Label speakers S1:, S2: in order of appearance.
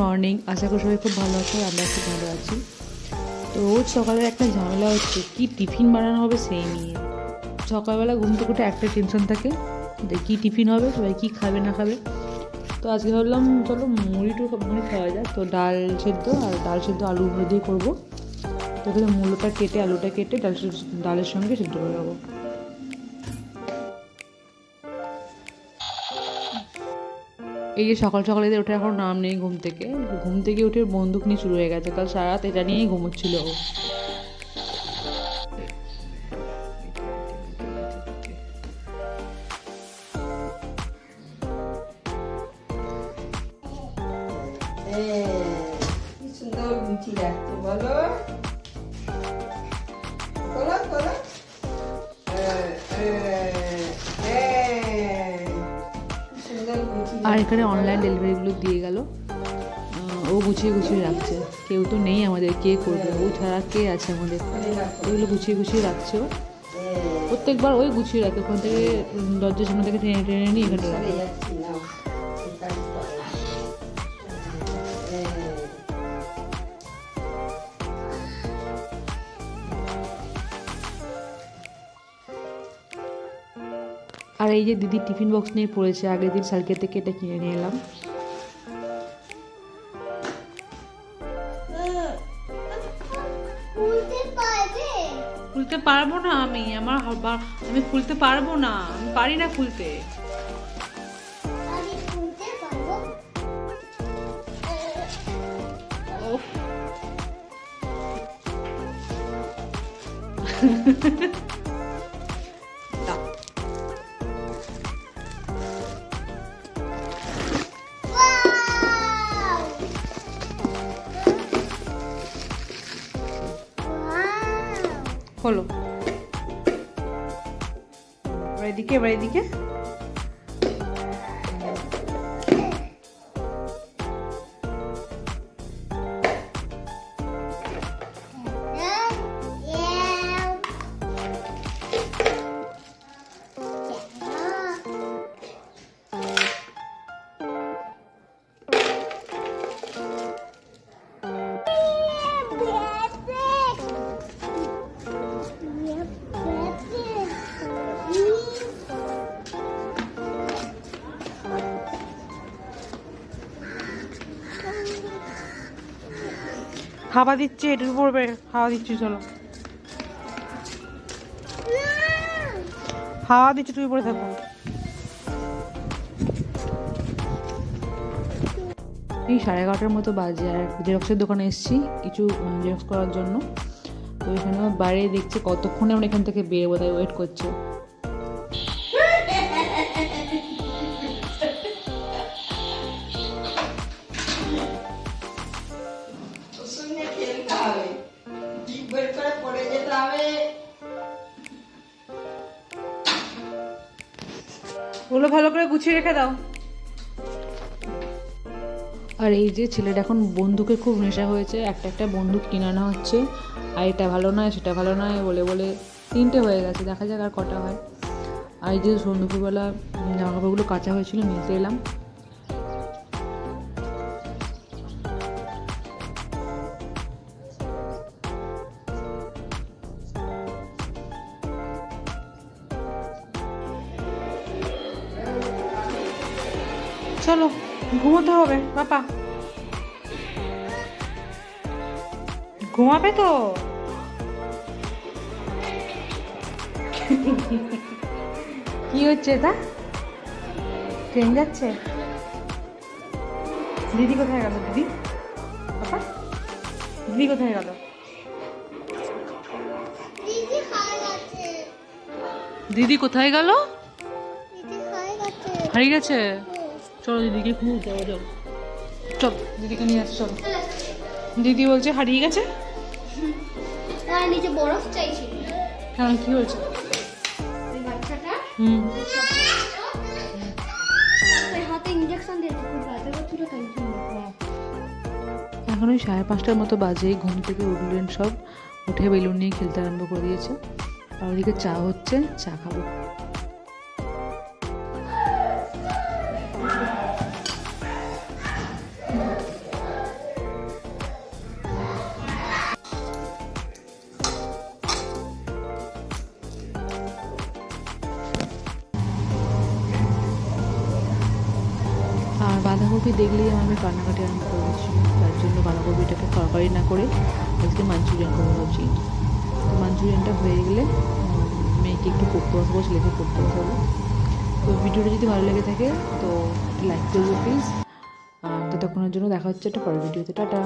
S1: Morning. আশা করি সবাই খুব ভালো আছো, আমরা খুব ভালো আছি। তো রোজ সকালে একটা ঝামেলা হচ্ছে, কি টিফিন বানানো হবে সেই নিয়ে। সকালবেলা ঘুম থেকে উঠে একটা টেনশন থাকে যে কী টিফিন হবে, সবাই কী খাবে না খাবে। তো আজকে ভাবলাম চলো মুড়ি খাওয়া যায়। তো ডাল সেদ্ধ আলু দিয়ে করবো। তো এখানে আলুটা কেটে ডালের সঙ্গে সেদ্ধ করে দেবো। এই যে সকাল সকাল এদের ওঠে এখন নাম নেই ঘুম থেকে উঠে বন্দুক নিয়ে শুরু হয়ে গেছে। কাল সারা রাত এটা নিয়েই ঘুমোচ্ছিল ও।
S2: সুন্দর গুছিয়ে রাখতো বলো, বলো বলো।
S1: আর এখানে অনলাইন ডেলিভারিগুলো দিয়ে গেল, ও গুছিয়ে রাখছে। কেউ তো নেই আমাদের, কে করবে? ও ছাড়া কে আছে আমাদের? এগুলো গুছিয়ে রাখছে ও। প্রত্যেকবার ওই গুছিয়ে রাখে, ওখান থেকে দরজার সামনে থেকে টেনে নিয়ে এখানে রাখে। আর এই যে দিদি টিফিন বক্স নিয়ে পড়েছে, আগের দিন সার্কেল থেকে এটা কিনে নিয়ে এলাম। খুলতে পারবো না আমি খুলতে পারবো না, আমি পারি না খুলতে। খোলো, এদিকে হাওয়া দিচ্ছে, এটুকু পড়বে, হাওয়া দিচ্ছি, চলো হাওয়া দিচ্ছে, তুমি পড়ে থাকো। এই 11:30 মতো বাজে, আর জেরক্সের দোকানে এসেছি কিছু জেরক্স করার জন্য। তো এখানে বাইরে দেখছে কতক্ষণে আমরা এখান থেকে বেরোবো, তাই ওয়েট করছে। ওগুলো ভালো করে গুছিয়ে রেখে দাও। আর এই যে ছেলেটা এখন বন্দুকের খুব নেশা হয়েছে, একটা বন্দুক কিনে আনা হচ্ছে। আর এটা ভালো নয় সেটা ভালো নয় বলে 3টে হয়ে গেছে, দেখা যাক আর কটা হয়। আর এই যে সন্ধ্যেবেলা জামা কাপড়গুলো কাচা হয়েছিল, নিতে এলাম। চলো ঘুমোতে হবে, বাবা ঘুমাবে তো। কি হচ্ছে এটা? ট্রেন যাচ্ছে? দিদি কোথায় গেল? দিদি কোথায় গেল? দিদি কোথায় গেল? হারিয়ে গেছে? চলো দিদিকে খুঁজে যাও। চল দিদিকে নিয়ে আসো, চলো। দিদি বলছে হারিয়ে গেছে।
S3: নিচে বরফ চাইছিল।
S1: কেন, কি হয়েছে?
S3: হাতে ইনজেকশন দিয়েছে, খুব ব্যথা করছিল তাই জন্য।
S1: এখন ওই 5:30 মতো বাজে, ঘুম থেকে উঠলেন সব, উঠে বেলুন নিয়ে খেলতে আরম্ভ করে দিয়েছে। আর ওদিকে চা হচ্ছে, চা খাবো। বাঁধাকপি দেখলেই আমার মেয়ে কান্নাকাটি আরম্ভ করে দিচ্ছিল, তার জন্য বাঁধাকপিটাকে তরকারি না করে আজকে মাঞ্চুরিয়ান করে ভাবছি। তো মাঞ্চুরিয়ানটা হয়ে গেলে মেয়েকে একটু পড়তে বসাবো, ছেলেকে পড়তে বসাবো। তো ভিডিওটা যদি ভালো লেগে থাকে তো লাইক করবো প্লিজ। ততক্ষণের জন্য দেখা হচ্ছে একটা পরের ভিডিওতে। টাটা।